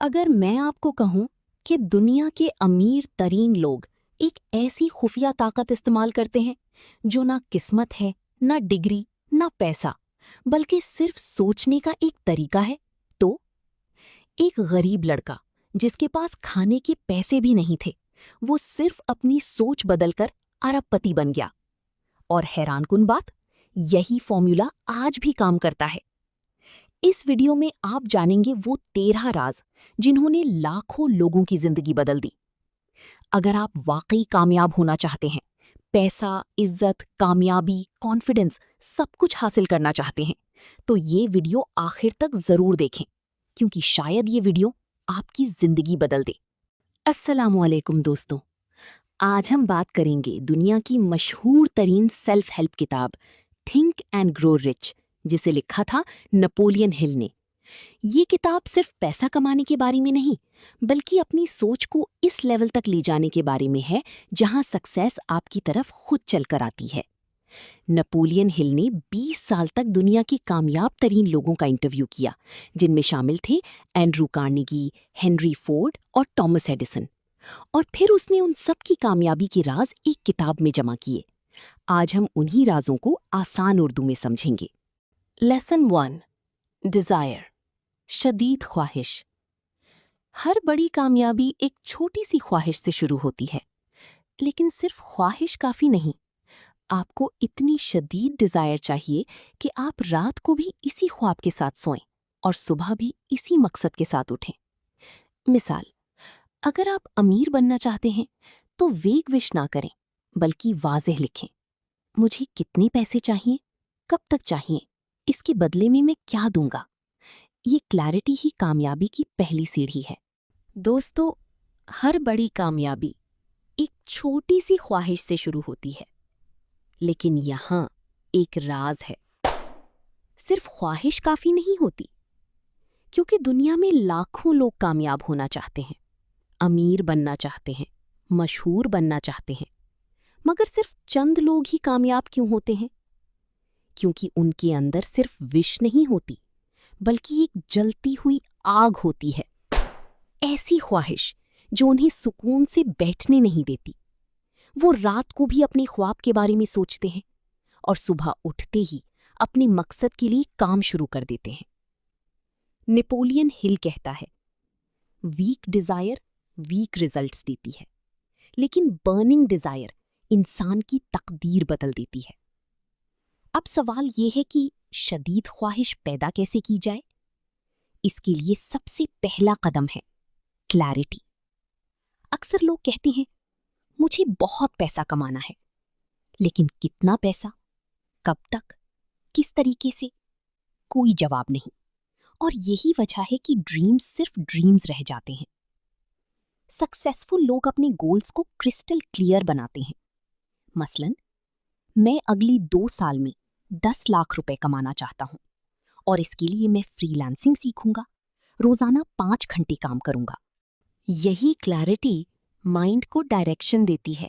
اگر میں آپ کو کہوں کہ دنیا کے امیر ترین لوگ ایک ایسی خفیہ طاقت استعمال کرتے ہیں جو نہ قسمت ہے، نہ ڈگری، نہ پیسہ، بلکہ صرف سوچنے کا ایک طریقہ ہے، تو ایک غریب لڑکا جس کے پاس کھانے کے پیسے بھی نہیں تھے، وہ صرف اپنی سوچ بدل کر ارب پتی بن گیا۔ اور حیران کن بات، یہی فارمولا آج بھی کام کرتا ہے۔ اس ویڈیو میں آپ جانیں گے وہ 13 راز جنہوں نے لاکھوں لوگوں کی زندگی بدل دی۔ اگر آپ واقعی کامیاب ہونا چاہتے ہیں، پیسہ، عزت، کامیابی، کانفیڈنس سب کچھ حاصل کرنا چاہتے ہیں، تو یہ ویڈیو آخر تک ضرور دیکھیں، کیونکہ شاید یہ ویڈیو آپ کی زندگی بدل دے۔ السلام علیکم دوستوں، آج ہم بات کریں گے دنیا کی مشہور ترین سیلف ہیلپ کتاب تھنک اینڈ گرو رچ، جسے لکھا تھا نپولین ہل نے۔ یہ کتاب صرف پیسہ کمانے کے بارے میں نہیں، بلکہ اپنی سوچ کو اس لیول تک لے جانے کے بارے میں ہے جہاں سکسیس آپ کی طرف خود چل کر آتی ہے۔ نپولین ہل نے 20 سال تک دنیا کے کامیاب ترین لوگوں کا انٹرویو کیا، جن میں شامل تھے اینڈرو کارنیگی، ہنری فورڈ اور ٹامس ایڈیسن، اور پھر اس نے ان سب کی کامیابی کے راز ایک کتاب میں جمع کیے۔ آج ہم انہی رازوں کو آسان اردو میں سمجھیں گے۔ لیسن 1، ڈیزائر، شدید خواہش۔ ہر بڑی کامیابی ایک چھوٹی سی خواہش سے شروع ہوتی ہے، لیکن صرف خواہش کافی نہیں۔ آپ کو اتنی شدید ڈیزائر چاہیے کہ آپ رات کو بھی اسی خواب کے ساتھ سوئیں اور صبح بھی اسی مقصد کے ساتھ اٹھیں۔ مثال، اگر آپ امیر بننا چاہتے ہیں تو ویگ وش نہ کریں، بلکہ واضح لکھیں: مجھے کتنے پیسے چاہیے، کب تک چاہیے، اس کے بدلے میں کیا دوں گا۔ یہ کلیئرٹی ہی کامیابی کی پہلی سیڑھی ہے۔ دوستو، ہر بڑی کامیابی ایک چھوٹی سی خواہش سے شروع ہوتی ہے، لیکن یہاں ایک راز ہے۔ صرف خواہش کافی نہیں ہوتی، کیونکہ دنیا میں لاکھوں لوگ کامیاب ہونا چاہتے ہیں، امیر بننا چاہتے ہیں، مشہور بننا چاہتے ہیں، مگر صرف چند لوگ ہی کامیاب کیوں ہوتے ہیں؟ کیونکہ ان کے اندر صرف وش نہیں ہوتی، بلکہ ایک جلتی ہوئی آگ ہوتی ہے، ایسی خواہش جو انہیں سکون سے بیٹھنے نہیں دیتی۔ وہ رات کو بھی اپنے خواب کے بارے میں سوچتے ہیں اور صبح اٹھتے ہی اپنے مقصد کے لیے کام شروع کر دیتے ہیں۔ نپولین ہل کہتا ہے، ویک ڈیزائر ویک ریزلٹس دیتی ہے، لیکن برننگ ڈیزائر انسان کی تقدیر بدل دیتی ہے۔ اب سوال یہ ہے کہ شدید خواہش پیدا کیسے کی جائے؟ اس کے لیے سب سے پہلا قدم ہے کلیئرٹی۔ اکثر لوگ کہتے ہیں، مجھے بہت پیسہ کمانا ہے، لیکن کتنا پیسہ، کب تک، کس طریقے سے؟ کوئی جواب نہیں۔ اور یہی وجہ ہے کہ ڈریمز صرف ڈریمز رہ جاتے ہیں۔ سکسیسفل لوگ اپنے گولز کو کرسٹل کلیئر بناتے ہیں۔ مثلاً، میں اگلی 2 سال میں 10 لاکھ روپے کمانا چاہتا ہوں، اور اس کے لیے میں فری لانسنگ سیکھوں گا، روزانہ 5 گھنٹے کام کروں گا۔ یہی کلیئرٹی مائنڈ کو ڈائریکشن دیتی ہے۔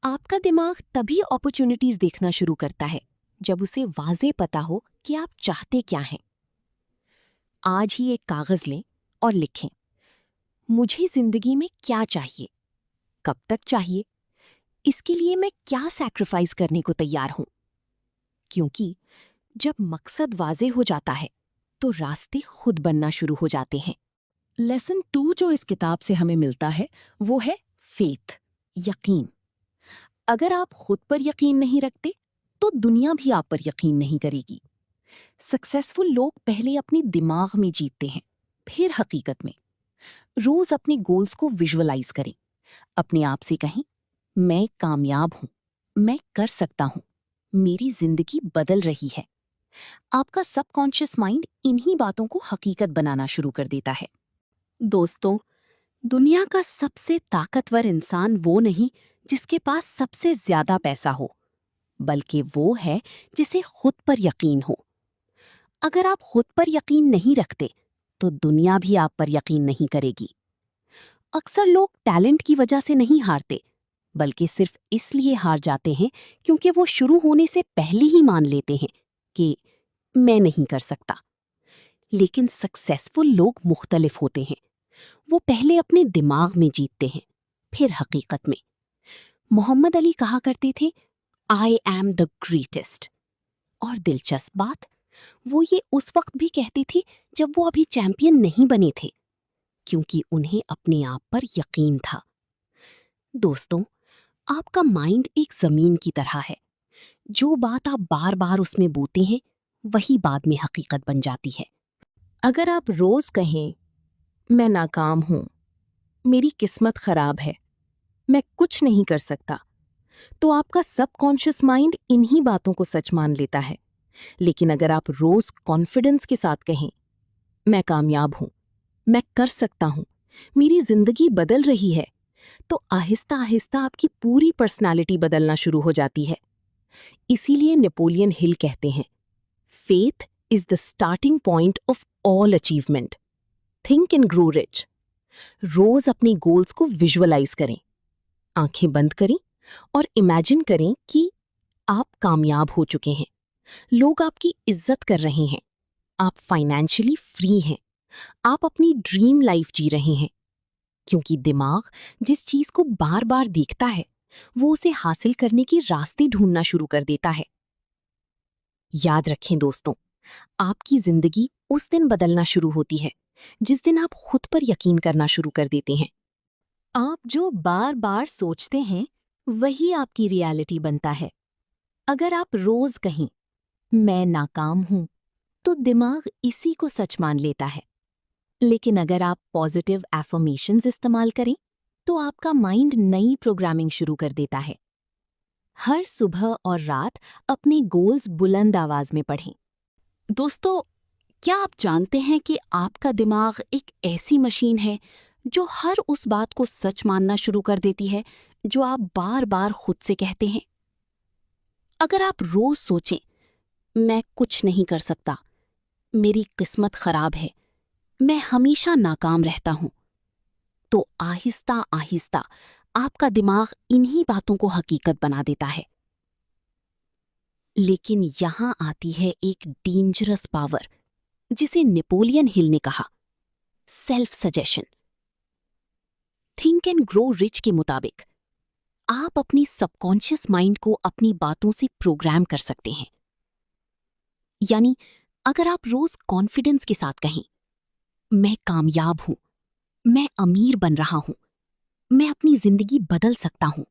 آپ کا دماغ تبھی اپرچونٹیز دیکھنا شروع کرتا ہے جب اسے واضح پتا ہو کہ آپ چاہتے کیا ہیں۔ آج ہی ایک کاغذ لیں اور لکھیں: مجھے زندگی میں کیا چاہیے، کب تک چاہیے، اس کے لیے میں کیا سیکریفائز کرنے کو تیار ہوں۔ کیونکہ جب مقصد واضح ہو جاتا ہے تو راستے خود بننا شروع ہو جاتے ہیں۔ لیسن 2 جو اس کتاب سے ہمیں ملتا ہے وہ ہے فیتھ، یقین۔ اگر آپ خود پر یقین نہیں رکھتے تو دنیا بھی آپ پر یقین نہیں کرے گی۔ سکسیسفل لوگ پہلے اپنے دماغ میں جیتتے ہیں، پھر حقیقت میں۔ روز اپنے گولز کو ویژولائز کریں، اپنے آپ سے کہیں، میں کامیاب ہوں، میں کر سکتا ہوں، میری زندگی بدل رہی ہے۔ آپ کا سب کانشیس مائنڈ انہی باتوں کو حقیقت بنانا شروع کر دیتا ہے۔ دوستو، دنیا کا سب سے طاقتور انسان وہ نہیں جس کے پاس سب سے زیادہ پیسہ ہو، بلکہ وہ ہے جسے خود پر یقین ہو۔ اگر آپ خود پر یقین نہیں رکھتے تو دنیا بھی آپ پر یقین نہیں کرے گی۔ اکثر لوگ ٹیلنٹ کی وجہ سے نہیں ہارتے، بلکہ صرف اس لیے ہار جاتے ہیں کیونکہ وہ شروع ہونے سے پہلے ہی مان لیتے ہیں کہ میں نہیں کر سکتا۔ لیکن سکسیسفل لوگ مختلف ہوتے ہیں۔ وہ پہلے اپنے دماغ میں جیتتے ہیں، پھر حقیقت میں۔ محمد علی کہا کرتے تھے آئی ایم دا گریٹسٹ، اور دلچسپ بات، وہ یہ اس وقت بھی کہتے تھے جب وہ ابھی چیمپئن نہیں بنے تھے، کیونکہ انہیں اپنے آپ پر یقین تھا۔ دوستوں، آپ کا مائنڈ ایک زمین کی طرح ہے۔ جو بات آپ بار بار اس میں بوتے ہیں وہی بعد میں حقیقت بن جاتی ہے۔ اگر آپ روز کہیں میں ناکام ہوں، میری قسمت خراب ہے، میں کچھ نہیں کر سکتا، تو آپ کا سب کانشیس مائنڈ انہی باتوں کو سچ مان لیتا ہے۔ لیکن اگر آپ روز کانفیڈنس کے ساتھ کہیں میں کامیاب ہوں، میں کر سکتا ہوں، میری زندگی بدل رہی ہے، تو آہستہ آہستہ آپ کی پوری پرسنالٹی بدلنا شروع ہو جاتی ہے۔ اسی لیے نیپولین ہل کہتے ہیں faith is the starting point of all achievement, think and grow rich. روز اپنے گولز کو ویژولائز کریں، آنکھیں بند کریں اور امیجن کریں کہ آپ کامیاب ہو چکے ہیں، لوگ آپ کی عزت کر رہے ہیں، آپ فائنینشلی فری ہیں، آپ اپنی ڈریم لائف جی رہے ہیں، کیونکہ دماغ جس چیز کو بار بار دیکھتا ہے وہ اسے حاصل کرنے کے راستے ڈھونڈنا شروع کر دیتا ہے۔ یاد رکھیں دوستوں، آپ کی زندگی اس دن بدلنا شروع ہوتی ہے جس دن آپ خود پر یقین کرنا شروع کر دیتے ہیں۔ آپ جو بار بار سوچتے ہیں وہی آپ کی ریالٹی بنتا ہے۔ اگر آپ روز کہیں میں ناکام ہوں، تو دماغ اسی کو سچ مان لیتا ہے۔ لیکن اگر آپ پازیٹیو ایفرمیشنز استعمال کریں تو آپ کا مائنڈ نئی پروگرامنگ شروع کر دیتا ہے۔ ہر صبح اور رات اپنے گولز بلند آواز میں پڑھیں۔ دوستو، کیا آپ جانتے ہیں کہ آپ کا دماغ ایک ایسی مشین ہے جو ہر اس بات کو سچ ماننا شروع کر دیتی ہے جو آپ بار بار خود سے کہتے ہیں؟ اگر آپ روز سوچیں میں کچھ نہیں کر سکتا، میری قسمت خراب ہے، میں ہمیشہ ناکام رہتا ہوں، تو آہستہ آہستہ آپ کا دماغ انہی باتوں کو حقیقت بنا دیتا ہے۔ لیکن یہاں آتی ہے ایک ڈینجرس پاور جسے نیپولین ہل نے کہا self suggestion. Think and grow Rich کے مطابق آپ اپنی سب کانشیس مائنڈ کو اپنی باتوں سے پروگرام کر سکتے ہیں۔ یعنی اگر آپ روز کانفیڈنس کے ساتھ کہیں میں کامیاب ہوں، میں امیر بن رہا ہوں، میں اپنی زندگی بدل سکتا ہوں،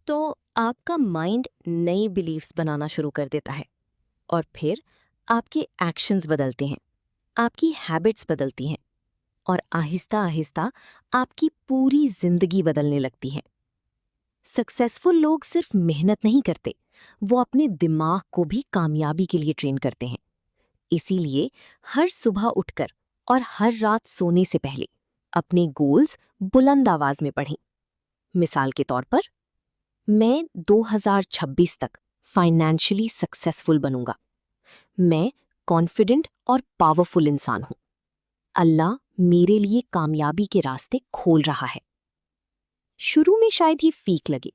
تو آپ کا مائنڈ نئی بلیفز بنانا شروع کر دیتا ہے، اور پھر آپ کے ایکشنز بدلتے ہیں، آپ کی ہیبٹس بدلتی ہیں، اور آہستہ آہستہ آپ کی پوری زندگی بدلنے لگتی ہے۔ سکسیسفل لوگ صرف محنت نہیں کرتے، وہ اپنے دماغ کو بھی کامیابی کے لیے ٹرین کرتے ہیں۔ اسی لیے ہر صبح اٹھ کر اور ہر رات سونے سے پہلے اپنے گولز بلند آواز میں پڑھیں۔ مثال کے طور پر، میں 2026 تک فائنینشلی سکسیسفل بنوں گا، میں کانفیڈنٹ اور پاورفل انسان ہوں، اللہ میرے لیے کامیابی کے راستے کھول رہا ہے۔ شروع میں شاید ہی فیک لگے،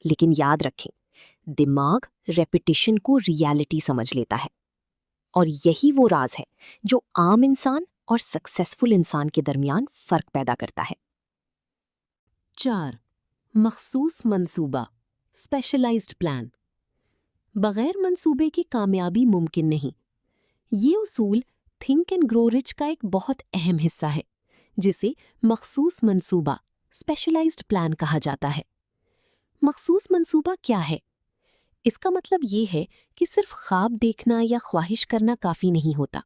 لیکن یاد رکھیں دماغ ریپیٹیشن کو ریالٹی سمجھ لیتا ہے، اور یہی وہ راز ہے جو عام انسان اور سکسیسفل انسان کے درمیان فرق پیدا کرتا ہے۔ 4. مخصوص منصوبہ، اسپیشلائزڈ پلان۔ بغیر منصوبے کے کامیابی ممکن نہیں۔ یہ اصول تھنک اینڈ گرو رچ کا ایک بہت اہم حصہ ہے، جسے مخصوص منصوبہ، اسپیشلائزڈ پلان کہا جاتا ہے۔ مخصوص منصوبہ کیا ہے؟ اس کا مطلب یہ ہے کہ صرف خواب دیکھنا یا خواہش کرنا کافی نہیں ہوتا،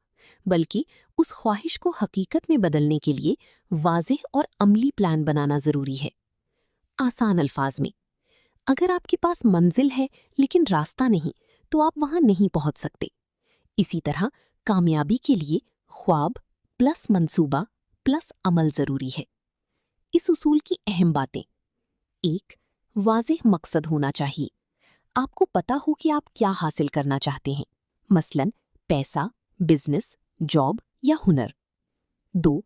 بلکہ اس خواہش کو حقیقت میں بدلنے کے لیے واضح اور عملی پلان بنانا ضروری ہے۔ آسان الفاظ میں، اگر آپ کے پاس منزل ہے لیکن راستہ نہیں تو آپ وہاں نہیں پہنچ سکتے۔ اسی طرح کامیابی کے لیے خواب پلس منصوبہ پلس عمل ضروری ہے۔ اس اصول کی اہم باتیں: 1. واضح مقصد ہونا چاہیے۔ آپ کو پتا ہو کہ آپ کیا حاصل کرنا چاہتے ہیں، مثلاً پیسہ، بزنس، جاب یا ہنر۔ 2.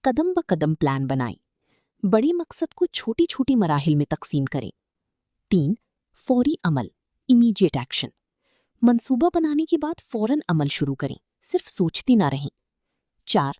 قدم بقدم پلان بنائیں۔ بڑے مقصد کو چھوٹی چھوٹی مراحل میں تقسیم کریں۔ 3. فوری عمل، امیڈیٹ ایکشن۔ منصوبہ بنانے کے بعد فوراً عمل شروع کریں، صرف سوچتی نہ رہیں۔ 4.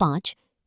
5.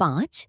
5.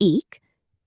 1.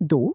2.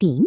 3.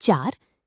4.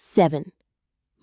7.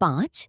5.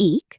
1.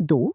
2.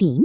3.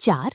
4.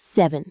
7.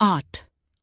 8.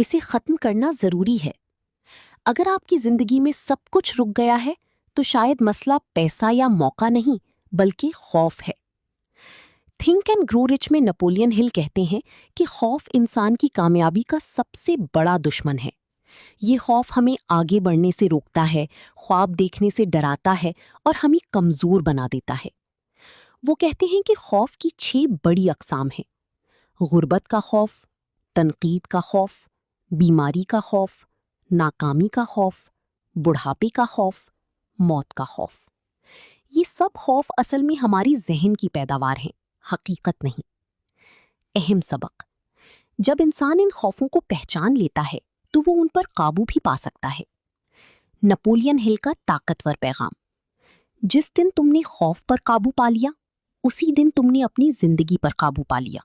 اسے ختم کرنا ضروری ہے۔ اگر آپ کی زندگی میں سب کچھ رک گیا ہے تو شاید مسئلہ پیسہ یا موقع نہیں بلکہ خوف ہے۔ تھنک اینڈ گرو رچ میں نپولین ہل کہتے ہیں کہ خوف انسان کی کامیابی کا سب سے بڑا دشمن ہے۔ یہ خوف ہمیں آگے بڑھنے سے روکتا ہے، خواب دیکھنے سے ڈراتا ہے اور ہمیں کمزور بنا دیتا ہے۔ وہ کہتے ہیں کہ خوف کی 6 بڑی اقسام ہیں: غربت کا خوف، تنقید کا خوف، بیماری کا خوف، ناکامی کا خوف، بڑھاپے کا خوف، موت کا خوف۔ یہ سب خوف اصل میں ہماری ذہن کی پیداوار ہیں، حقیقت نہیں۔ اہم سبق: جب انسان ان خوفوں کو پہچان لیتا ہے تو وہ ان پر قابو بھی پا سکتا ہے۔ نپولین ہل کا طاقتور پیغام: جس دن تم نے خوف پر قابو پا لیا، اسی دن تم نے اپنی زندگی پر قابو پا لیا۔